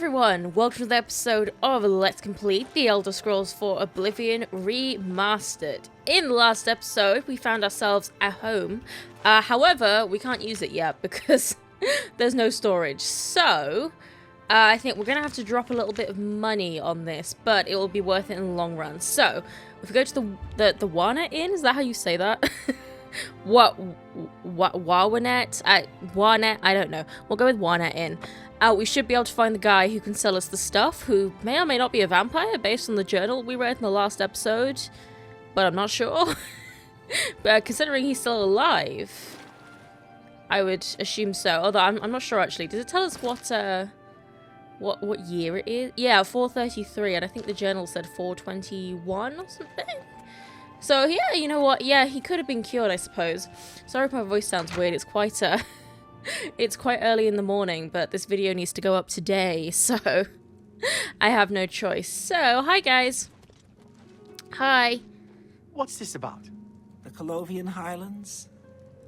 everyone, welcome to the episode of Let's Complete the Elder Scrolls 4 Oblivion Remastered. In the last episode, we found ourselves a home. However, we can't use it yet because there's no storage. So, I think we're going to have to drop a little bit of money on this, but it will be worth it in the long run. So, if we go to the Wana Inn, is that how you say that? Wawanet? Wanet? I don't know. We'll go with Wana Inn. We should be able to find the guy who can sell us the stuff, who may or may not be a vampire based on the journal we read in the last episode, but I'm not sure. But considering he's still alive, I would assume so. Although I'm not sure actually. Does it tell us what year it is? Yeah, 433, and I think the journal said 421 or something. So yeah, you know what? Yeah, he could have been cured, I suppose. Sorry if my voice sounds weird. It's quite it's quite early in the morning, but this video needs to go up today, so I have no choice. So, hi guys. Hi. What's this about? The Colovian Highlands?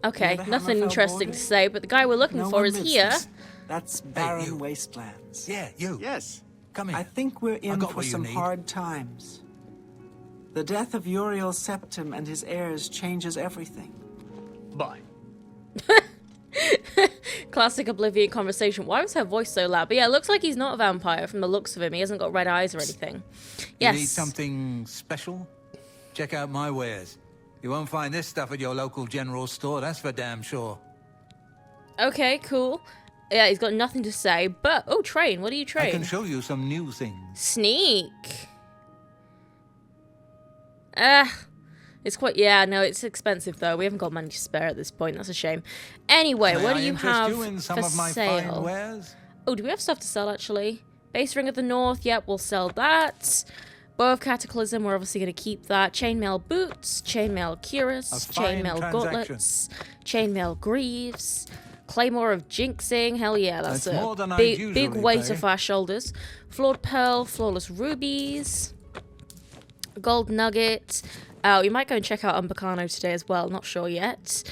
Okay, Near the nothing Hammerfell interesting border? to say, but the guy we're looking No for one is lives here. this. That's barren you. wastelands. Yeah, you. Yes. Come here. I think we're in got for what you some need. hard times. The death of Uriel's septum and his heirs changes everything. Bye. Classic Oblivion conversation. Why was her voice so loud? But yeah, it looks like he's not a vampire from the looks of him. He hasn't got red eyes or anything. Yes. You need something special? Check out my wares. You won't find this stuff at your local general store, that's for damn sure. Okay, cool. Yeah, he's got nothing to say, but... Oh, train. What do you I train? can show you some new things. Sneak. It's quite... Yeah, no, it's expensive, though. We haven't got money to spare at this point. That's a shame. Anyway, May what I do you interest have you in some for of my sale? fine wares? Oh, do we have stuff to sell, actually? Base Ring of the North. Yep, we'll sell that. Bow of Cataclysm. We're obviously going to keep that. Chainmail Boots. Chainmail Cuirass. A fine Chainmail transaction. Gauntlets. Chainmail Greaves. Claymore of Jinxing. Hell yeah, that's That's more than a I'd big usually weight pay. off our shoulders. Flawed Pearl. Flawless Rubies. Gold Nugget. We might go and check out Umbacano today as well. Not sure yet.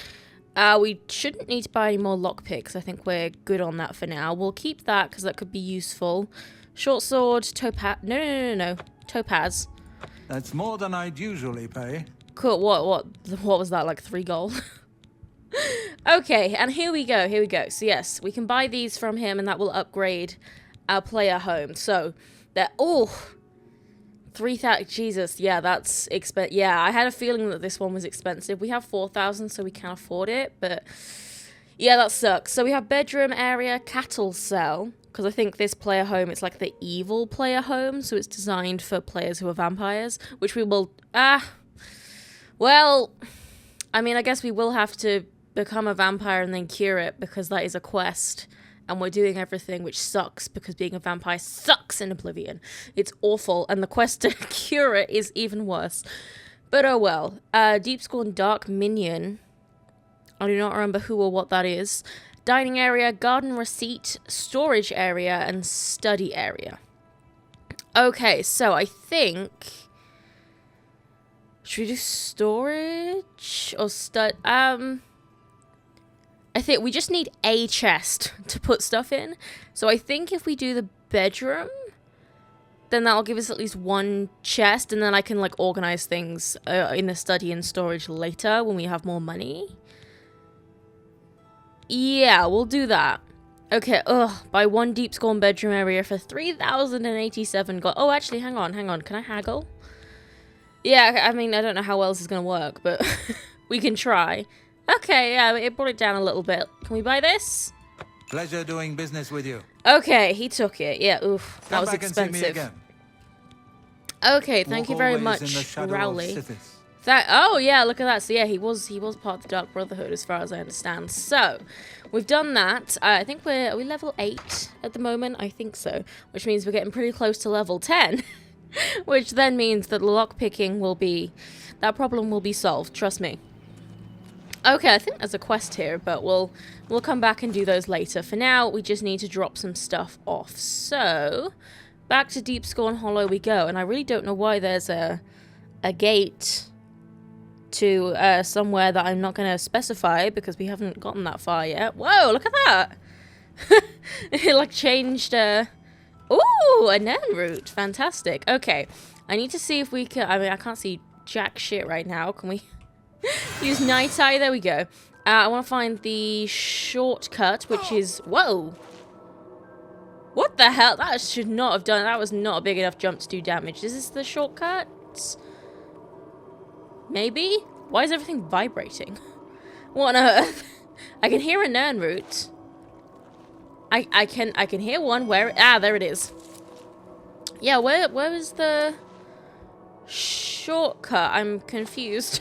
We shouldn't need to buy any more lockpicks. I think we're good on that for now. We'll keep that because that could be useful. Short sword, topaz. No. Topaz. That's more than I'd usually pay. Cool. What was that? Like 3 gold? Okay, and here we go. So yes, we can buy these from him, and that will upgrade our player home. So that 3,000. Jesus, yeah, that's expensive. Yeah, I had a feeling that this one was expensive. We have 4,000, so we can afford it, but yeah, that sucks. So we have bedroom area, cattle cell, because I think this player home, it's like the evil player home, so it's designed for players who are vampires, which we will, well, I mean, I guess we will have to become a vampire and then cure it, because that is a quest. And we're doing everything, which sucks, because being a vampire sucks in Oblivion. It's awful, and the quest to cure it is even worse. But oh well. Deep Scorn Dark Minion. I do not remember who or what that is. Dining area, garden receipt, storage area, and study area. Okay, so I think... Should we do storage? Or I think we just need a chest to put stuff in. So I think if we do the bedroom, then that'll give us at least 1 chest, and then I can like organize things in the study and storage later when we have more money. Yeah, we'll do that. Okay, buy 1 deep scorn bedroom area for 3,087 gold. Oh, actually, hang on. Can I haggle? Yeah, I mean, I don't know how else is going to work, but we can try. Okay, yeah, it brought it down a little bit. Can we buy this? Pleasure doing business with you. Okay, he took it. Yeah, oof, that Come was back and see me expensive. again. Okay, thank you Walk very always much, in the shadow of Rowley. Sithis. Oh yeah, look at that. So yeah, he was part of the Dark Brotherhood, as far as I understand. So we've done that. I think are we level 8 at the moment? I think so, which means we're getting pretty close to level 10, which then means that the lockpicking that problem will be solved. Trust me. Okay, I think there's a quest here, but we'll come back and do those later. For now, we just need to drop some stuff off. So, back to Deep Scorn Hollow we go, and I really don't know why there's a gate to somewhere that I'm not going to specify, because we haven't gotten that far yet. Whoa, look at that! It like changed Ooh, a Nern root. Fantastic. Okay. I need to see if we can... I mean, I can't see jack shit right now. Can we use night eye? There we go. I want to find the shortcut, which is... Whoa! What the hell? That should not have done... That was not a big enough jump to do damage. Is this the shortcut? Maybe? Why is everything vibrating? What on earth? I can hear a Nern root. I can hear one. Where? Ah, there it is. Yeah, where is the shortcut? I'm confused.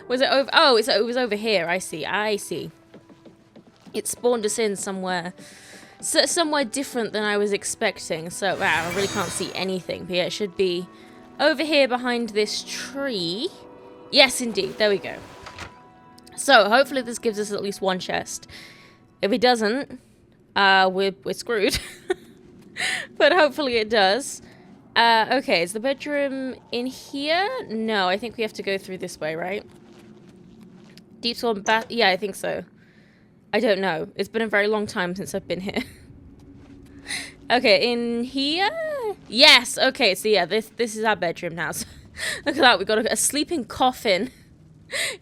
Was it over? Oh, it was over here. I see. It spawned us in somewhere different than I was expecting. So, wow, I really can't see anything. But yeah, it should be over here behind this tree. Yes, indeed. There we go. So, hopefully this gives us at least one chest. If it doesn't, we're screwed. But hopefully it does. Okay, is the bedroom in here? No, I think we have to go through this way, right? Deep swamp bath? Yeah, I think so. I don't know. It's been a very long time since I've been here. Okay, in here? Yes! Okay, so yeah, this is our bedroom now. So look at that, we've got a sleeping coffin.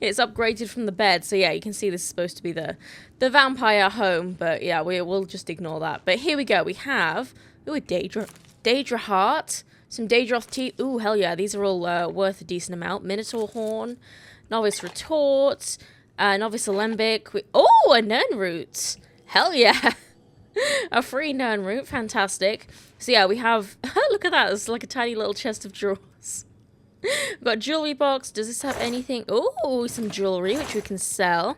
It's upgraded from the bed, so yeah, you can see this is supposed to be the vampire home, but yeah, we'll just ignore that. But here we go, we have... Ooh, a Daedra heart, some Daedroth teeth. Ooh, hell yeah, these are all worth a decent amount. Minotaur horn, novice retort, novice alembic. Oh, a Nern root. Hell yeah. A free Nern root, fantastic. So yeah, we have... Look at that, it's like a tiny little chest of drawers. We've got a jewelry box. Does this have anything? Oh, some jewelry, which we can sell.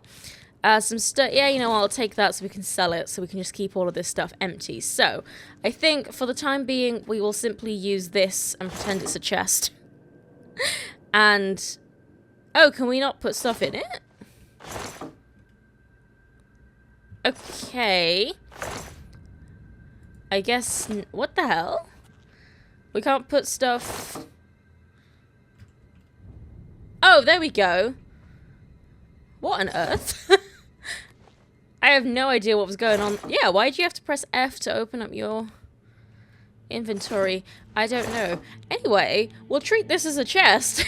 Some stuff. Yeah, you know, I'll take that so we can sell it, so we can just keep all of this stuff empty. So, I think for the time being, we will simply use this and pretend it's a chest. And... Oh, can we not put stuff in it? Okay. I guess... What the hell? We can't put stuff... Oh, there we go. What on earth? I have no idea what was going on. Yeah, why do you have to press F to open up your inventory? I don't know. Anyway, we'll treat this as a chest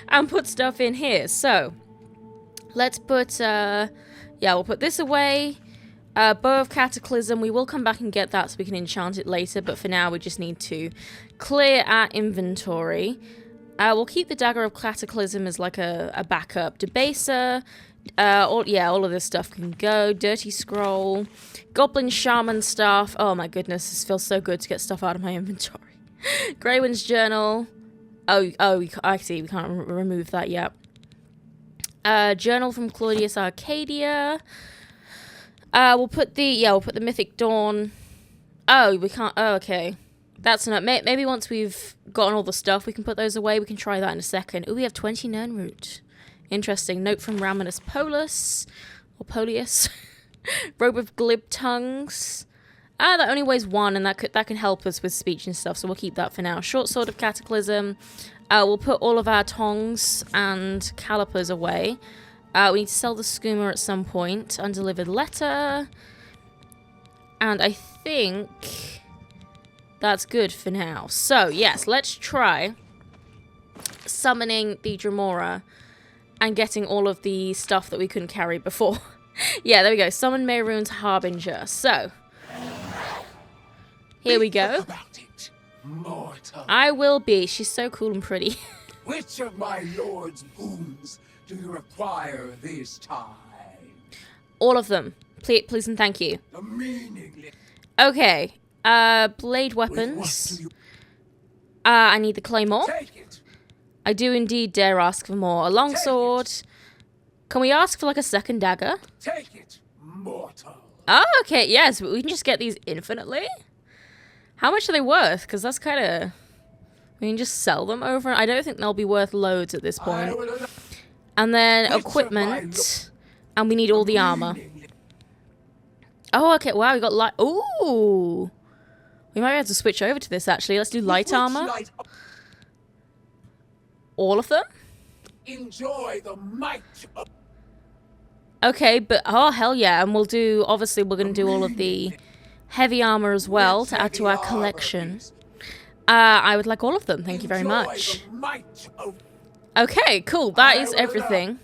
and put stuff in here. So, let's put, yeah, we'll put this away. Bow of Cataclysm, we will come back and get that so we can enchant it later, but for now we just need to clear our inventory. We'll keep the Dagger of Cataclysm as like a backup. Debaser, all of this stuff can go. Dirty Scroll, Goblin Shaman Staff. Oh my goodness, this feels so good to get stuff out of my inventory. Greywin's Journal. Oh, I see, we can't remove that yet. Journal from Claudius Arcadia. We'll put the Mythic Dawn. Oh, we can't. Oh, okay. That's enough. Maybe once we've gotten all the stuff, we can put those away. We can try that in a second. Ooh, we have 20 Nern root. Interesting. Note from Raminus Polus. Or Polius. Robe of Glib Tongues. That only weighs 1, and that can help us with speech and stuff, so we'll keep that for now. Short Sword of Cataclysm. We'll put all of our tongs and calipers away. We need to sell the skooma at some point. Undelivered letter. And I think... that's good for now. So, yes, let's try summoning the Dremora and getting all of the stuff that we couldn't carry before. Yeah, there we go. Summon Mehrunes Harbinger. So, here we go. About it, mortal. I will be. She's so cool and pretty. Which of my lord's boons do you require this time? All of them. Please and thank you. The meaningless. Okay. Blade weapons. I need the claymore. Take it. I do indeed dare ask for more. A longsword. Can we ask for like a second dagger? Take it, mortal. Oh, okay. Yes, we can just get these infinitely. How much are they worth? Because that's kind of... We can just sell them over. I don't think they'll be worth loads at this point. And then equipment. And we need all the armor. Oh, okay. Wow, we got light... Ooh. We might have to switch over to this, actually. Let's do light armor. All of them? Enjoy the might of... Okay, but... Oh, hell yeah. And we'll do... Obviously, we're going to do all of the heavy armor as well to add to our collection. I would like all of them. Thank you very much. Okay, cool. That is everything.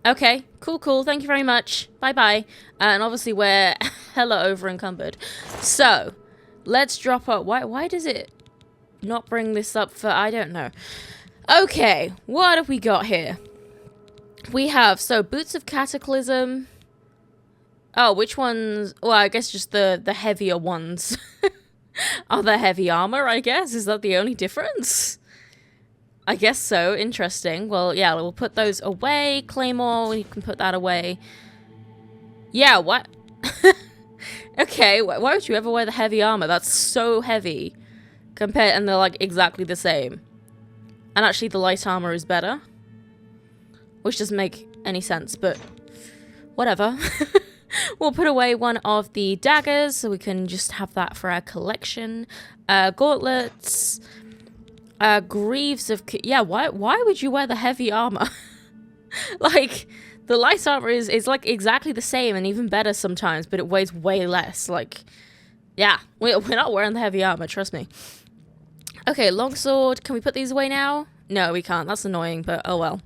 Okay, cool. Thank you very much. Bye-bye. And obviously we're hella over encumbered. So, let's drop up. Why does it not bring this up for... I don't know. Okay, what have we got here? We have, so, Boots of Cataclysm. Oh, which ones? Well, I guess just the heavier ones. Are the heavy armor, I guess? Is that the only difference? I guess so. Interesting. Well, yeah, we'll put those away. Claymore, we can put that away. Yeah, what? Okay, why would you ever wear the heavy armor? That's so heavy. And they're, like, exactly the same. And actually, the light armor is better. Which doesn't make any sense, but... whatever. We'll put away one of the daggers, so we can just have that for our collection. Gauntlets. Greaves of... yeah, why would you wear the heavy armor? Like, the light armor is like exactly the same and even better sometimes, but it weighs way less. Like, yeah, we're not wearing the heavy armor, trust me. Okay, longsword. Can we put these away now? No, we can't. That's annoying, but oh well.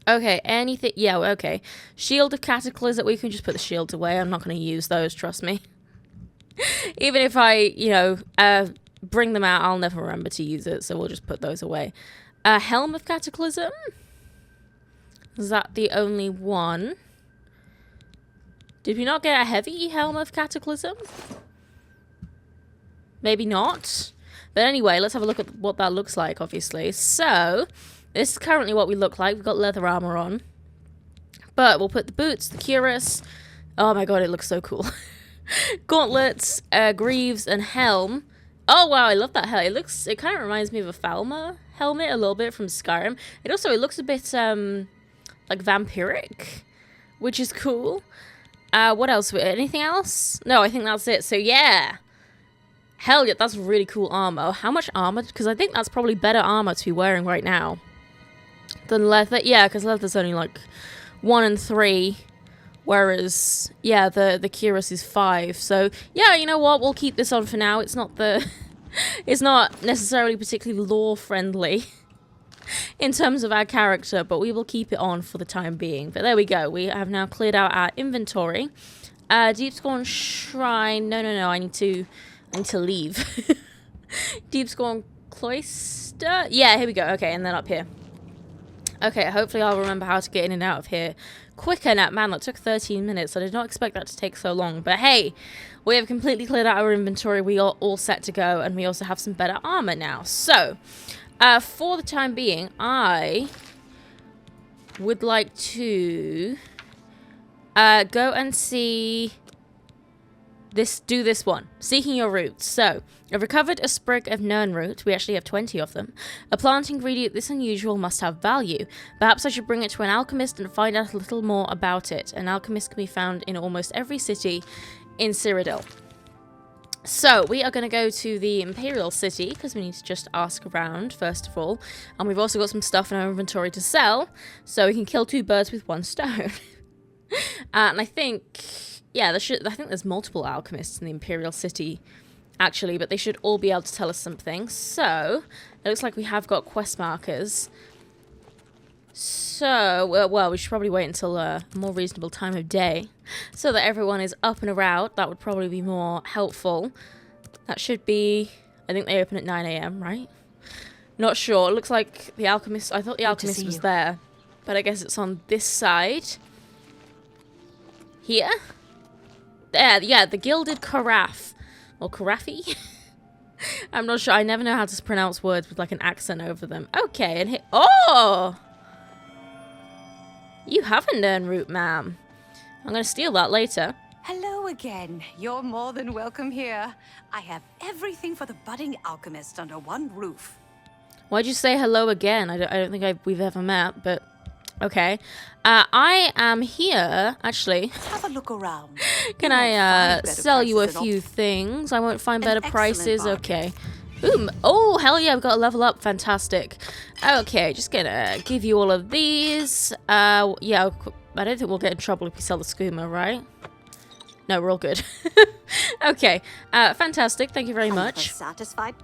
Okay, anything... yeah, okay. Shield of Cataclysm, we can just put the shields away. I'm not going to use those, trust me. Even if I, you know, bring them out, I'll never remember to use it, so we'll just put those away. Helm of Cataclysm? Is that the only one? Did we not get a heavy Helm of Cataclysm? Maybe not. But anyway, let's have a look at what that looks like, obviously. So... this is currently what we look like. We've got leather armor on. But we'll put the boots, the cuirass. Oh my god, it looks so cool. Gauntlets, greaves, and helm. Oh wow, I love that helm. It kind of reminds me of a Falmer helmet a little bit from Skyrim. It looks a bit, like vampiric, which is cool. What else? Anything else? No, I think that's it. So yeah. Hell yeah, that's really cool armor. How much armor? Because I think that's probably better armor to be wearing right now than leather. Yeah, because leather's only like 1 and 3, whereas yeah, the cuirass is 5. So yeah, you know what? We'll keep this on for now. It's not it's not necessarily particularly lore friendly in terms of our character, but we will keep it on for the time being. But there we go. We have now cleared out our inventory. Deepscorn Shrine. No. I need to leave. Deepscorn Cloister. Yeah, here we go. Okay, and then up here. Okay, hopefully I'll remember how to get in and out of here quicker now. Man, that took 13 minutes. I did not expect that to take so long. But hey, we have completely cleared out our inventory. We are all set to go. And we also have some better armor now. So, for the time being, I would like to go and see... do this one. Seeking your roots. So, I've recovered a sprig of nernroot. We actually have 20 of them. A plant ingredient this unusual must have value. Perhaps I should bring it to an alchemist and find out a little more about it. An alchemist can be found in almost every city in Cyrodiil. So, we are going to go to the Imperial City, because we need to just ask around, first of all. And we've also got some stuff in our inventory to sell, so we can kill 2 birds with 1 stone. And I think... yeah, I think there's multiple alchemists in the Imperial City, actually, but they should all be able to tell us something. So, it looks like we have got quest markers. So, well, we should probably wait until a more reasonable time of day, so that everyone is up and around. That would probably be more helpful. That should be... I think they open at 9 AM, right? Not sure. It looks like the alchemist... I thought the alchemist was there, but I guess it's on this side. Here? There, yeah, the Gilded Carafe. Or Carafe? I'm not sure. I never know how to pronounce words with like an accent over them. Okay, and here... oh! You have a nernroot, ma'am. I'm going to steal that later. Hello again. You're more than welcome here. I have everything for the budding alchemist under one roof. Why'd you say hello again? I don't think we've ever met, but... okay. I am here, actually. Have a look around. Can I sell you a few things? I won't find better prices. Okay. Boom. Oh, hell yeah, we've got a level up. Fantastic. Okay, just gonna give you all of these. Yeah, I don't think we'll get in trouble if we sell the skooma, right? No, we're all good. Okay, fantastic. Thank you very much. Satisfied?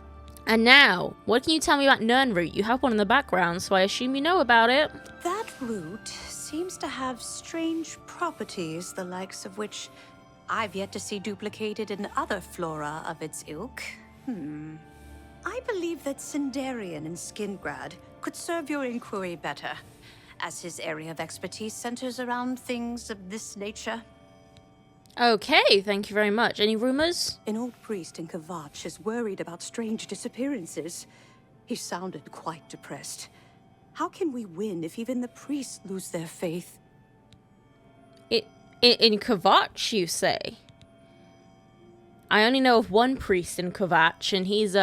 And now, what can you tell me about Nernroot? You have one in the background, so I assume you know about it. That root seems to have strange properties, the likes of which I've yet to see duplicated in other flora of its ilk. I believe that Sindarian in Skingrad could serve your inquiry better, as his area of expertise centers around things of this nature. Okay, thank you very much. Any rumors? An old priest in Kvatch is worried about strange disappearances. He sounded quite depressed. How can we win if even the priests lose their faith? In Kvatch, you say? I only know of one priest in Kvatch, and he's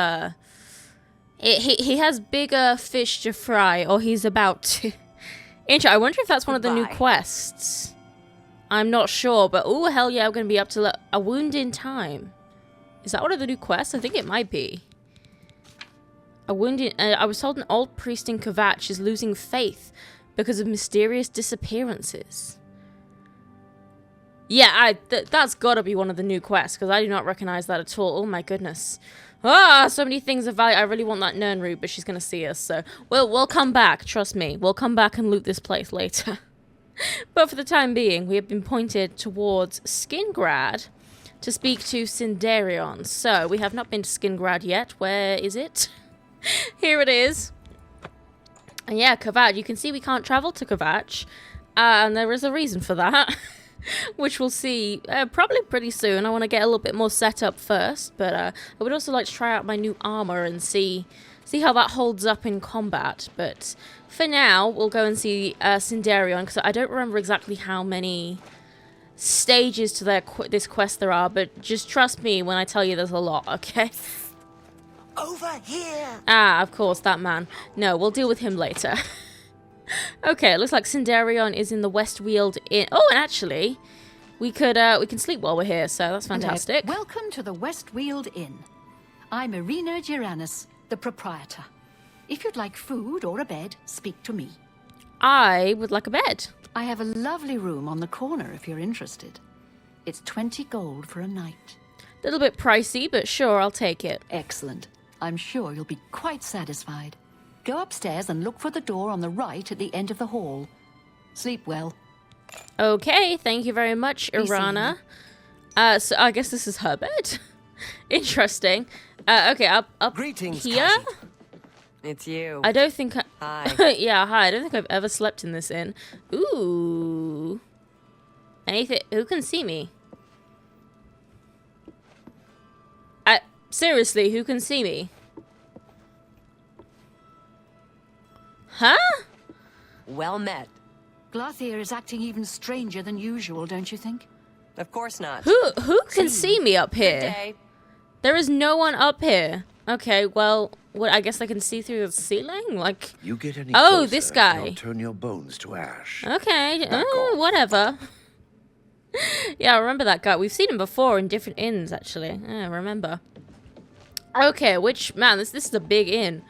he has bigger fish to fry, or he's about to. I wonder if that's one of the new quests. I'm not sure, but oh hell yeah, I'm gonna be up to a wound in time. Is that one of the new quests? I think it might be. A wound in. I was told an old priest in Kvatch is losing faith because of mysterious disappearances. Yeah, that's gotta be one of the new quests, because I do not recognize that at all. Oh my goodness. Ah, so many things of value. I really want that Nernroot, but she's gonna see us, so we'll come back, trust me. We'll come back and loot this place later. But for the time being, we have been pointed towards Skingrad to speak to Sindarion. So, we have not been to Skingrad yet. Where is it? Here it is. And yeah, Kvatch. You can see we can't travel to Kvatch. And there is a reason for that. Which we'll see probably pretty soon. I want to get a little bit more set up first. But I would also like to try out my new armor and see how that holds up in combat. But for now, we'll go and see Sindarion, because I don't remember exactly how many stages to this quest there are, but just trust me when I tell you there's a lot, okay? Over here! Ah, of course, that man. No, we'll deal with him later. Okay, it looks like Sindarion is in the Westweald Inn. Oh, and actually, we can sleep while we're here, so that's fantastic. Welcome to the Westweald Inn. I'm Irina Giranus, the proprietor. If you'd like food or a bed, speak to me. I would like a bed. I have a lovely room on the corner if you're interested. It's 20 gold for a night. A little bit pricey, but sure, I'll take it. Excellent. I'm sure you'll be quite satisfied. Go upstairs and look for the door on the right at the end of the hall. Sleep well. Okay, thank you very much, Irana. So I guess this is her bed. Interesting. Okay, up Greetings, here. Kashi. It's you. I don't think. Hi. Yeah, hi. I don't think I've ever slept in this inn. Ooh. Anything? Who can see me? Seriously, who can see me? Huh? Well met. Glathier is acting even stranger than usual, don't you think? Of course not. Who can see me up here? Good day. There is no one up here. Okay, well, I guess I can see through the ceiling? Like, You get any oh, closer, this and guy. I'll turn your bones to ash. Okay, off. whatever. Yeah, I remember that guy. We've seen him before in different inns, actually. Yeah, I remember. Okay, man, this is a big inn.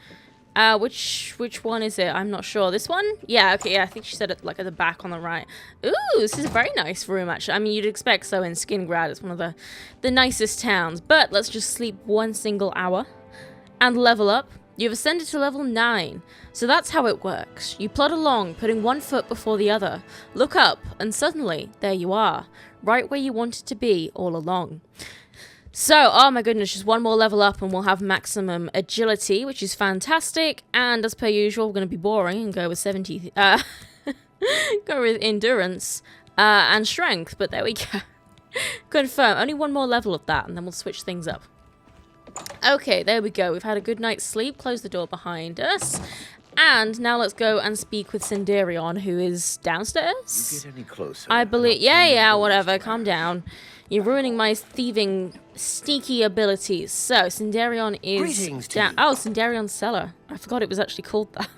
Which one is it? I'm not sure. This one? Yeah, okay, yeah, I think she said it like at the back on the right. Ooh, this is a very nice room, actually. I mean, you'd expect so in Skingrad. It's one of the nicest towns. But let's just sleep 1 single hour and level up. You've ascended to level 9. So that's how it works. You plod along, putting one foot before the other. Look up, and suddenly, there you are. Right where you wanted to be all along. So, oh my goodness, just one more level up and we'll have maximum agility, which is fantastic. And as per usual, we're going to be boring and go with 70, go with endurance and strength. But there we go. Confirm. Only one more level of that and then we'll switch things up. Okay, there we go. We've had a good night's sleep. Close the door behind us. And now let's go and speak with Sindarion, who is downstairs. You get any closer, I believe. and I'll turn your Yeah, bones whatever. to Calm ash. down. You're ruining my thieving, sneaky abilities. So, Sindarion is Greetings to down. you. Oh, Sindarion's cellar. I forgot it was actually called that.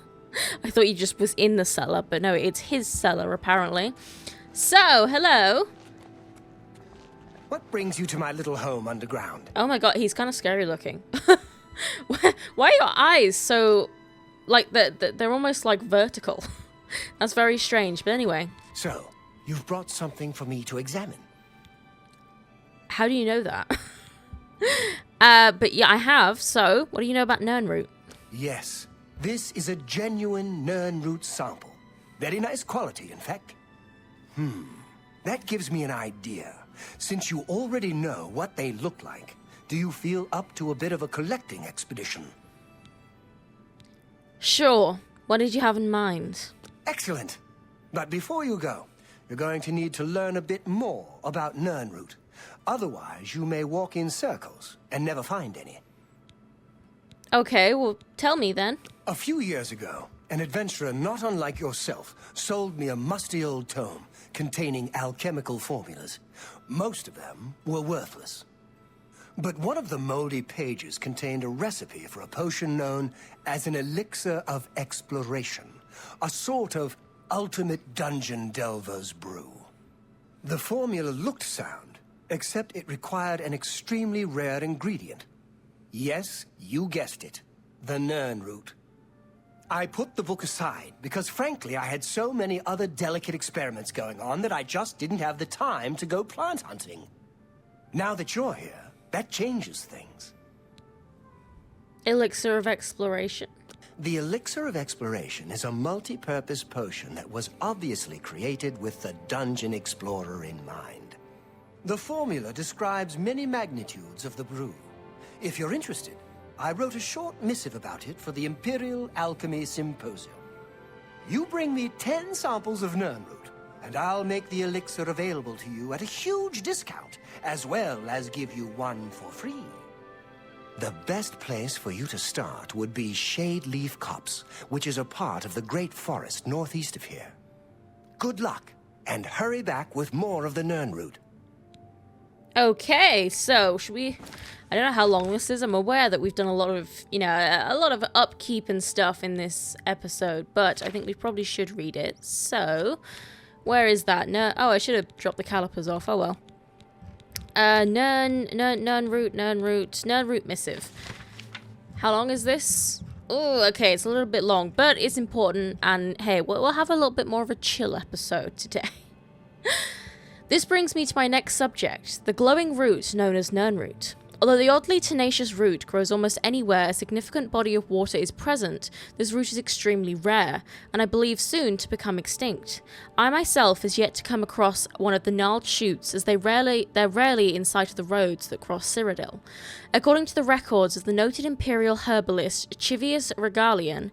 I thought he just was in the cellar, but no, it's his cellar, apparently. So, hello. What brings you to my little home underground? Oh my god, he's kind of scary looking. Why are your eyes so... like, they're almost, like, vertical. That's very strange, but anyway. So, you've brought something for me to examine. How do you know that? But yeah, I have. So, what do you know about Nernroot? Yes, this is a genuine Nernroot sample. Very nice quality, in fact. That gives me an idea. Since you already know what they look like, do you feel up to a bit of a collecting expedition? Sure. What did you have in mind? Excellent. But before you go, you're going to need to learn a bit more about Nernroot. Otherwise, you may walk in circles and never find any. Okay, well, tell me then. A few years ago, an adventurer not unlike yourself sold me a musty old tome containing alchemical formulas. Most of them were worthless. But one of the moldy pages contained a recipe for a potion known as an elixir of exploration, a sort of ultimate dungeon delver's brew. The formula looked sound, except it required an extremely rare ingredient. Yes, you guessed it, the Nernroot. I put the book aside because, frankly, I had so many other delicate experiments going on that I just didn't have the time to go plant hunting. Now that you're here, that changes things. Elixir of exploration. The Elixir of Exploration is a multi-purpose potion that was obviously created with the Dungeon Explorer in mind. The formula describes many magnitudes of the brew. If you're interested, I wrote a short missive about it for the Imperial Alchemy Symposium. You bring me 10 samples of Nernroot, and I'll make the elixir available to you at a huge discount, as well as give you one for free. The best place for you to start would be Shade Leaf Copse, which is a part of the Great Forest northeast of here. Good luck, and hurry back with more of the Nernroot. Okay, so should we... I don't know how long this is. I'm aware that we've done a lot of, you know, a lot of upkeep and stuff in this episode, but I think we probably should read it. So, where is that? Oh, I should have dropped the calipers off. Oh well. Nernroot missive. How long is this? Oh, okay, it's a little bit long, but it's important, and hey, we'll have a little bit more of a chill episode today. This brings me to my next subject, the glowing root known as Nernroot. Although the oddly tenacious root grows almost anywhere a significant body of water is present, this root is extremely rare, and I believe soon to become extinct. I myself has yet to come across one of the gnarled shoots, as they're rarely in sight of the roads that cross Cyrodiil. According to the records of the noted imperial herbalist Chivius Regalian,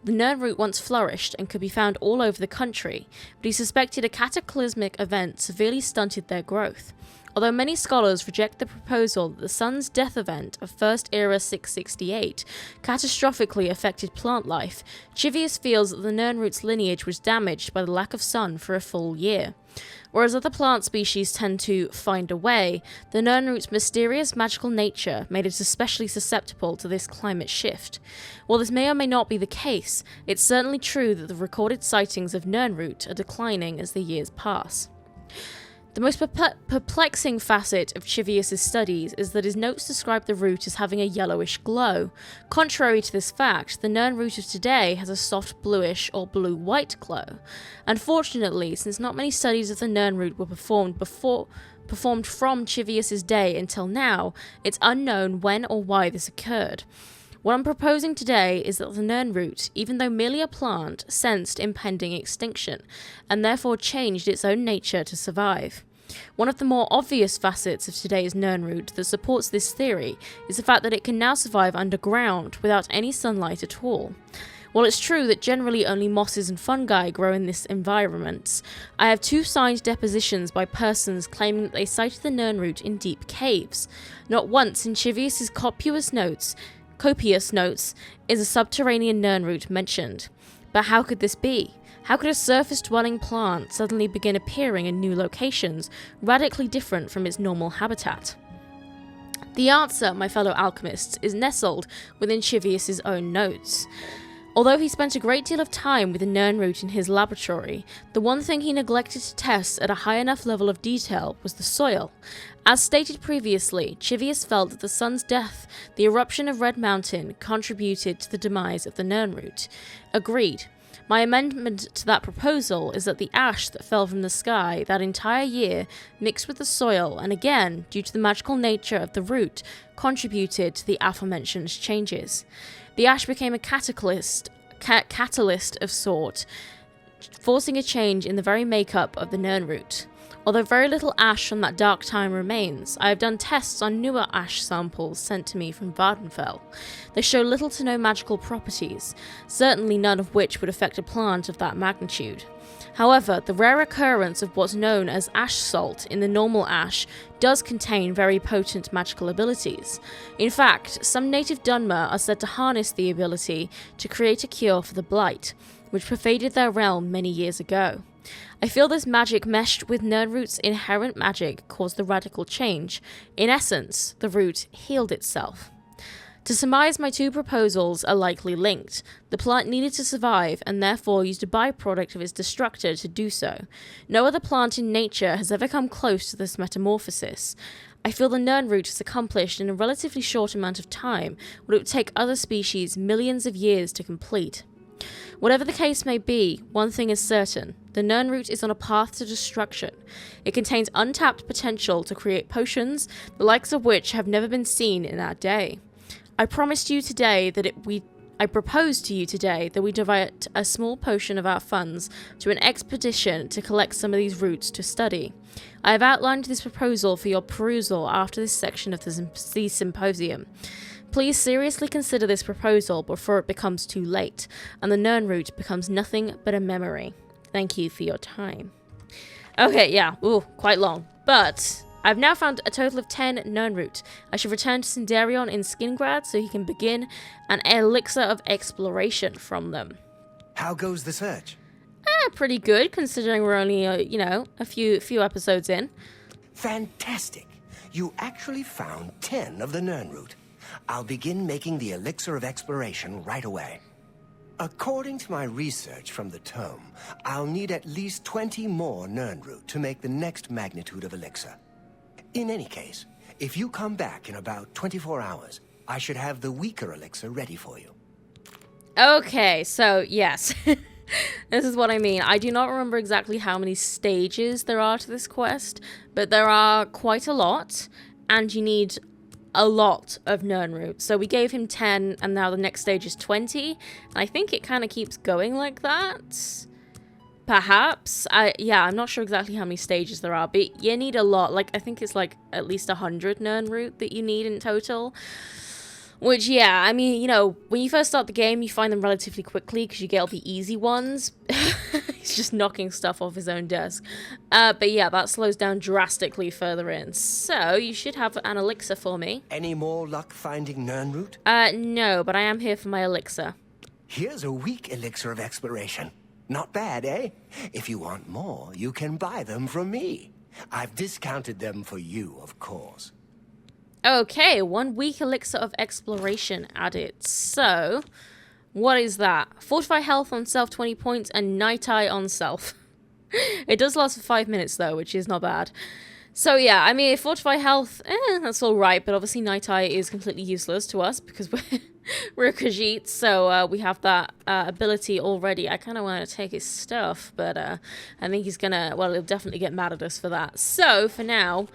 the Nernroot once flourished and could be found all over the country, but he suspected a cataclysmic event severely stunted their growth. Although many scholars reject the proposal that the sun's death event of First Era 668 catastrophically affected plant life, Chivius feels that the Nernroot's lineage was damaged by the lack of sun for a full year. Whereas other plant species tend to find a way, the Nernroot's mysterious magical nature made it especially susceptible to this climate shift. While this may or may not be the case, it's certainly true that the recorded sightings of Nernroot are declining as the years pass. The most perplexing facet of Chivius' studies is that his notes describe the root as having a yellowish glow. Contrary to this fact, the Nernroot of today has a soft bluish or blue-white glow. Unfortunately, since not many studies of the Nernroot were performed from Chivius' day until now, it's unknown when or why this occurred. What I'm proposing today is that the Nernroot, even though merely a plant, sensed impending extinction, and therefore changed its own nature to survive. One of the more obvious facets of today's Nernroot that supports this theory is the fact that it can now survive underground without any sunlight at all. While it's true that generally only mosses and fungi grow in this environment, I have 2 signed depositions by persons claiming that they sighted the Nernroot in deep caves. Not once in Chivius' copious notes is a subterranean Nernroot mentioned. But how could this be? How could a surface-dwelling plant suddenly begin appearing in new locations, radically different from its normal habitat? The answer, my fellow alchemists, is nestled within Chivius' own notes. Although he spent a great deal of time with the Nernroot in his laboratory, the one thing he neglected to test at a high enough level of detail was the soil. As stated previously, Chivius felt that the sun's death, the eruption of Red Mountain, contributed to the demise of the Nernroot. Agreed. My amendment to that proposal is that the ash that fell from the sky that entire year mixed with the soil and again, due to the magical nature of the root, contributed to the aforementioned changes. The ash became a catalyst of sort, forcing a change in the very makeup of the Nirnroot. Although very little ash from that dark time remains, I have done tests on newer ash samples sent to me from Vardenfell. They show little to no magical properties, certainly none of which would affect a plant of that magnitude. However, the rare occurrence of what's known as ash salt in the normal ash does contain very potent magical abilities. In fact, some native Dunmer are said to harness the ability to create a cure for the blight, which pervaded their realm many years ago. I feel this magic meshed with Nirnroot's inherent magic caused the radical change. In essence, the root healed itself. To surmise, my two proposals are likely linked. The plant needed to survive and therefore used a byproduct of its destructor to do so. No other plant in nature has ever come close to this metamorphosis. I feel the Nirnroot has accomplished in a relatively short amount of time what it would take other species millions of years to complete. Whatever the case may be, one thing is certain. The Nirnroot is on a path to destruction. It contains untapped potential to create potions, the likes of which have never been seen in our day. I proposed to you today that we divert a small portion of our funds to an expedition to collect some of these roots to study. I have outlined this proposal for your perusal after this section of the symposium. Please seriously consider this proposal before it becomes too late, and the Nirnroot becomes nothing but a memory. Thank you for your time. Okay, yeah, quite long. But I've now found a total of 10 Nirnroot. I should return to Sindarion in Skingrad so he can begin an elixir of exploration from them. How goes the search? Pretty good, considering we're only, a few episodes in. Fantastic. You actually found 10 of the Nirnroot. I'll begin making the elixir of exploration right away. According to my research from the tome, I'll need at least 20 more Nirnroot to make the next magnitude of elixir. In any case, if you come back in about 24 hours, I should have the weaker elixir ready for you. Okay, so yes. This is what I mean. I do not remember exactly how many stages there are to this quest, but there are quite a lot, and you need a lot of Nirnroot. So we gave him 10, and now the next stage is 20. And I think it kind of keeps going like that. Perhaps. I'm not sure exactly how many stages there are, but you need a lot. Like, I think it's like at least 100 Nirnroot that you need in total. Which, yeah, I mean, when you first start the game, you find them relatively quickly because you get all the easy ones. He's just knocking stuff off his own desk. But yeah, that slows down drastically further in. So, you should have an elixir for me. Any more luck finding Nirnroot? No, but I am here for my elixir. Here's a weak elixir of exploration. Not bad, eh? If you want more, you can buy them from me. I've discounted them for you, of course. Okay, 1 weak elixir of exploration added. So, what is that? Fortify health on self 20 points and Night Eye on self. It does last for 5 minutes though, which is not bad. So yeah, I mean, Fortify health, that's alright, but obviously Night Eye is completely useless to us because we're Khajiit, so we have that ability already. I kind of want to take his stuff, but I think he's gonna, he'll definitely get mad at us for that. So, for now,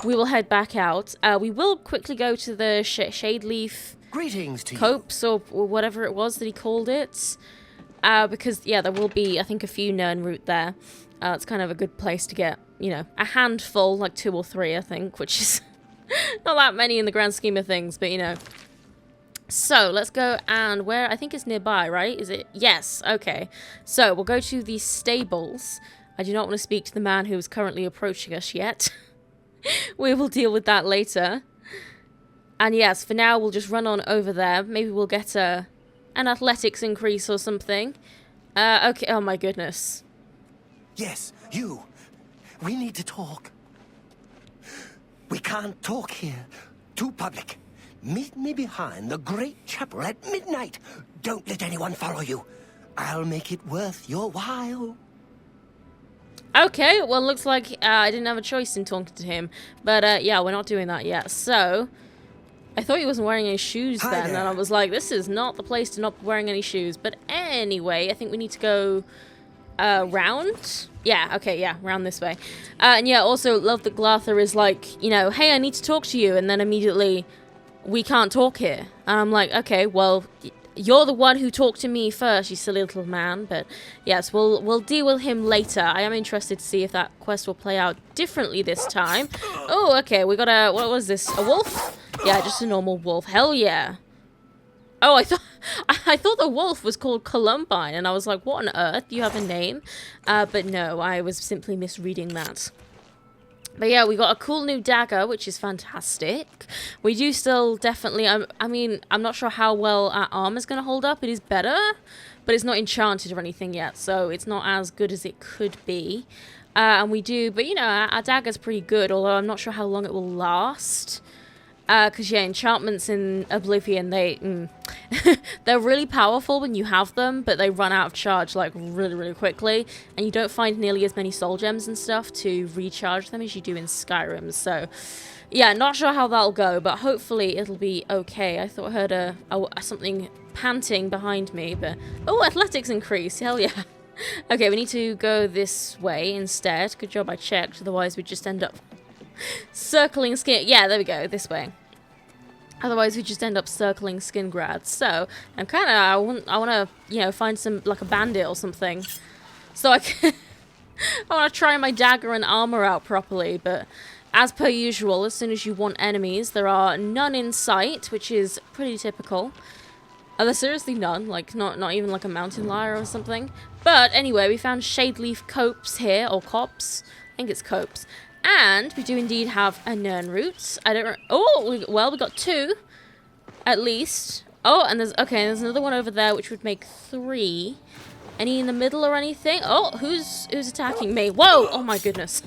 we will head back out. We will quickly go to the Shade Leaf Greetings to Copse, or whatever it was that he called it. Because, yeah, there will be, I think, a few Nirnroot there. It's kind of a good place to get, a handful, like 2 or 3, I think, which is not that many in the grand scheme of things, but, So, let's go and where, I think it's nearby, right? Is it? Yes, okay. So, we'll go to the stables. I do not want to speak to the man who is currently approaching us yet. We will deal with that later. And yes, for now, we'll just run on over there. Maybe we'll get an athletics increase or something. Okay, oh my goodness. Yes, you. We need to talk. We can't talk here. Too public. Meet me behind the great chapel at midnight. Don't let anyone follow you. I'll make it worth your while. Okay, well, looks like I didn't have a choice in talking to him. But, yeah, we're not doing that yet. So, I thought he wasn't wearing any shoes Hi then, there. and I was like, this is not the place to not be wearing any shoes. But anyway, I think we need to go round. Yeah, okay, yeah, round this way. And yeah, also love that Glartha is like, you know, hey, I need to talk to you, and then immediately, we can't talk here. And I'm like, okay, well, you're the one who talked to me first, you silly little man. But yes, we'll deal with him later. I am interested to see if that quest will play out differently this time. Oh, okay, we got a, what was this, a wolf? Yeah, just a normal wolf. Hell yeah. Oh, I thought the wolf was called Columbine, and I was like, what on earth? You have a name? But no, I was simply misreading that. But yeah, we got a cool new dagger, which is fantastic. We do still definitely, I mean, I'm not sure how well our armor's going to hold up. It is better, but it's not enchanted or anything yet, so it's not as good as it could be. And we do, but you know, our dagger's pretty good, although I'm not sure how long it will last. Because, yeah, enchantments in Oblivion, they're really powerful when you have them, but they run out of charge, like, really, really quickly. And you don't find nearly as many soul gems and stuff to recharge them as you do in Skyrim. So, yeah, not sure how that'll go, but hopefully it'll be okay. I thought I heard something panting behind me, but... Oh, athletics increase. Hell yeah. Okay, we need to go this way instead. Good job I checked, otherwise we'd just end up... circling skin. Yeah, there we go. This way. Otherwise, we just end up circling Skingrad. So, I'm kind of. I want to, you know, find some like a bandit or something, so I can. I want to try my dagger and armor out properly. But as per usual, as soon as you want enemies, there are none in sight, which is pretty typical. Are there seriously none? Like not even like a mountain lion or something. But anyway, we found Shadeleaf copse here, or copse. I think it's copse. And we do indeed have a Nern root. I don't... well, we got 2. At least. Oh, and there's another one over there, which would make 3. Any in the middle or anything? Oh, who's attacking me? Whoa! Oh my goodness.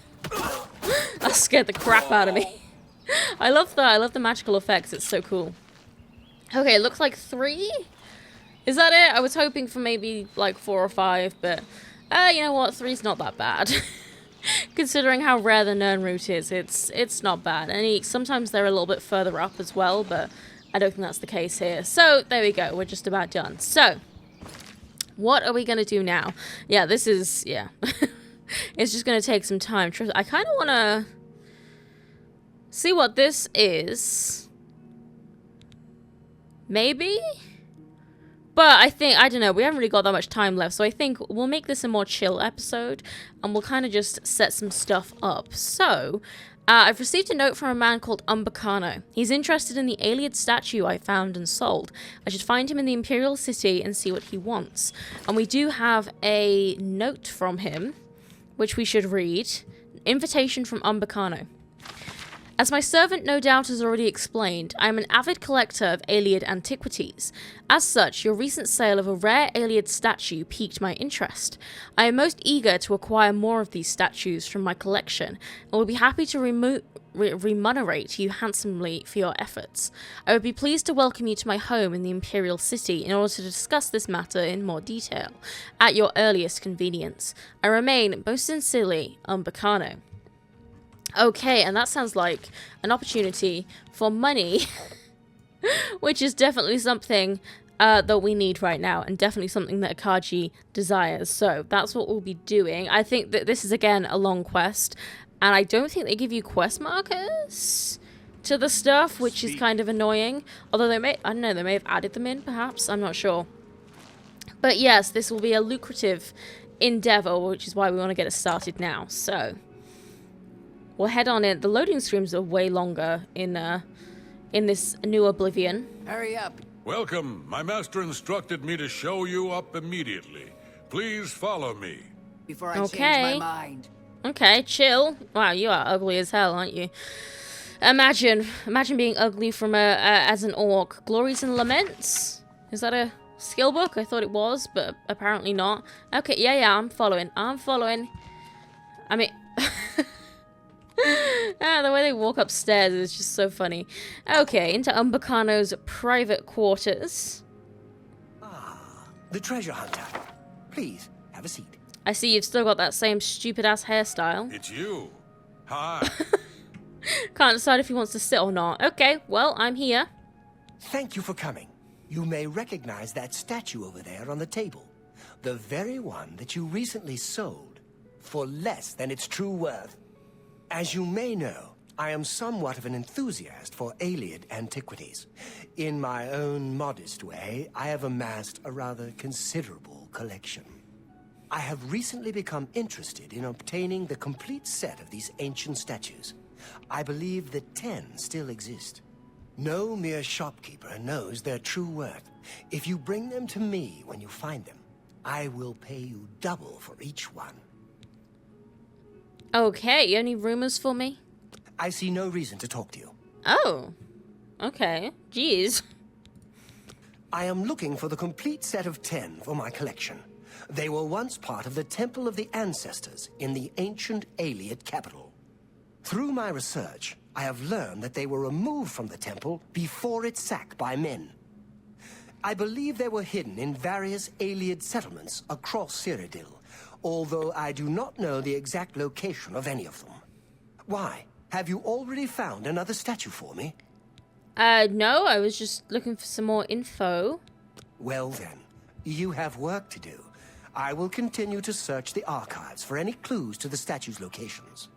That scared the crap out of me. I love that. I love the magical effects. It's so cool. Okay, it looks like 3. Is that it? I was hoping for maybe like 4 or 5, but... you know what? 3's not that bad. Considering how rare the Nern root is, it's not bad. And sometimes they're a little bit further up as well, but I don't think that's the case here. So, there we go. We're just about done. So, what are we going to do now? Yeah, this is... yeah. It's just going to take some time. I kind of want to see what this is. Maybe? But I think, I don't know, we haven't really got that much time left, so I think we'll make this a more chill episode, and we'll kind of just set some stuff up. So, I've received a note from a man called Umbacano. He's interested in the Iliad statue I found and sold. I should find him in the Imperial City and see what he wants. And we do have a note from him, which we should read. Invitation from Umbacano. As my servant no doubt has already explained, I am an avid collector of Iliad antiquities. As such, your recent sale of a rare Iliad statue piqued my interest. I am most eager to acquire more of these statues from my collection, and will be happy to remunerate you handsomely for your efforts. I would be pleased to welcome you to my home in the Imperial City in order to discuss this matter in more detail, at your earliest convenience. I remain, most sincerely, Umbacano. Okay, and that sounds like an opportunity for money, which is definitely something that we need right now, and definitely something that Akaji desires. So that's what we'll be doing. I think that this is, again, a long quest, and I don't think they give you quest markers to the stuff, which is kind of annoying. Although they may, I don't know, they may have added them in, perhaps. I'm not sure. But yes, this will be a lucrative endeavor, which is why we want to get it started now. So... we'll head on in. The loading screens are way longer in this new Oblivion. Hurry up. Welcome. My master instructed me to show you up immediately. Please follow me. Before I change my mind. Okay, chill. Wow, you are ugly as hell, aren't you? Imagine being ugly from as an orc. Glories and Laments? Is that a skill book? I thought it was, but apparently not. Okay, yeah, I'm following. I mean... the way they walk upstairs is just so funny. Okay, into Umbacano's private quarters. Ah, the treasure hunter. Please, have a seat. I see you've still got that same stupid-ass hairstyle. It's you. Hi. Can't decide if he wants to sit or not. Okay, well, I'm here. Thank you for coming. You may recognize that statue over there on the table. The very one that you recently sold for less than its true worth. As you may know, I am somewhat of an enthusiast for Iliad antiquities. In my own modest way, I have amassed a rather considerable collection. I have recently become interested in obtaining the complete set of these ancient statues. I believe that 10 still exist. No mere shopkeeper knows their true worth. If you bring them to me when you find them, I will pay you double for each one. Okay, any rumors for me? I see no reason to talk to you. Oh, okay. Jeez. I am looking for the complete set of 10 for my collection. They were once part of the Temple of the Ancestors in the ancient Iliad capital. Through my research, I have learned that they were removed from the temple before its sack by men. I believe they were hidden in various Iliad settlements across Cyrodiil, although I do not know the exact location of any of them. Why? Have you already found another statue for me? No, I was just looking for some more info. Well then, you have work to do. I will continue to search the archives for any clues to the statue's locations.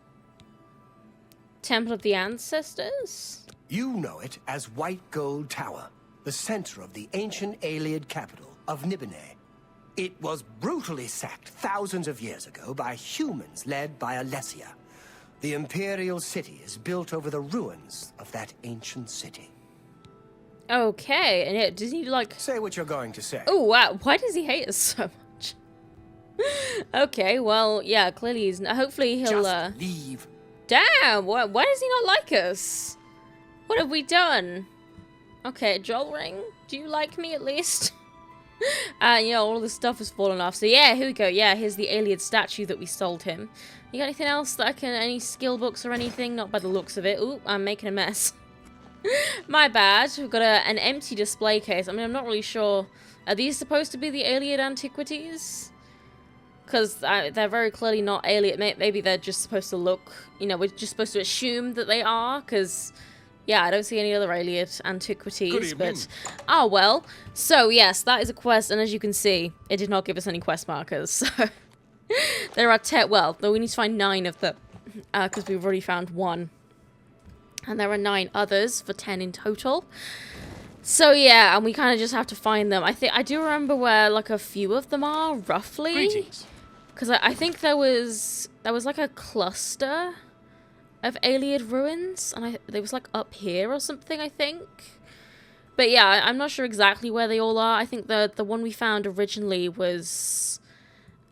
Temple of the Ancestors? You know it as White Gold Tower, the center of the ancient Iliad capital of Nibene. It was brutally sacked thousands of years ago by humans led by Alessia. The Imperial City is built over the ruins of that ancient city. Okay, and it does he like... Say what you're going to say. Oh, wow, why does he hate us so much? Okay, well, yeah, clearly he's... Hopefully he'll, Just leave. Damn, why does he not like us? What have we done? Okay, Joel Ring, do you like me at least? Yeah, all the stuff has fallen off. So yeah, here we go. Yeah, here's the Iliad statue that we sold him. You got anything else that I can, any skill books or anything? Not by the looks of it. Ooh, I'm making a mess. My bad. We've got an empty display case. I mean, I'm not really sure. Are these supposed to be the Iliad antiquities? Because they're very clearly not Iliad. Maybe they're just supposed to look, you know, we're just supposed to assume that they are, because... yeah, I don't see any other Iliad antiquities, but... oh, well. So, yes, that is a quest, and as you can see, it did not give us any quest markers, so... there are 10... well, though we need to find 9 of them, because we've already found 1. And there are 9 others, for 10 in total. So, yeah, and we kind of just have to find them. I do remember where, like, a few of them are, roughly. Greetings. Because I think there was like, a cluster... of Iliad ruins, and it was like up here or something, I think. But yeah, I'm not sure exactly where they all are. I think the one we found originally was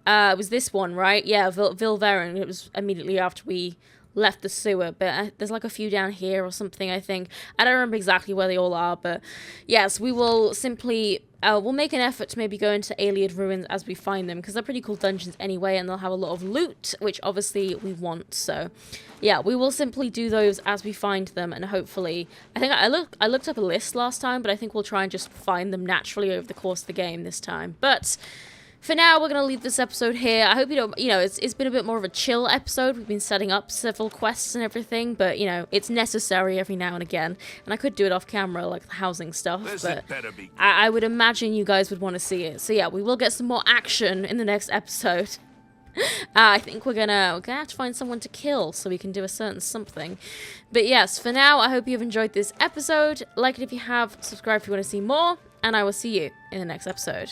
this one, right? Yeah, Vilverin. It was immediately after we left the sewer, but there's like a few down here or something, I think. I don't remember exactly where they all are, but yes, we will simply... we'll make an effort to maybe go into Iliad ruins as we find them, because they're pretty cool dungeons anyway, and they'll have a lot of loot, which obviously we want, so... yeah, we will simply do those as we find them, and hopefully... I think I looked up a list last time, but I think we'll try and just find them naturally over the course of the game this time. But... for now, we're going to leave this episode here. I hope you don't... you know, it's been a bit more of a chill episode. We've been setting up several quests and everything, but, you know, it's necessary every now and again. And I could do it off camera, like the housing stuff, but I would imagine you guys would want to see it. So, yeah, we will get some more action in the next episode. I think we're gonna have to find someone to kill so we can do a certain something. But yes, for now, I hope you've enjoyed this episode. Like it if you have, subscribe if you want to see more, and I will see you in the next episode.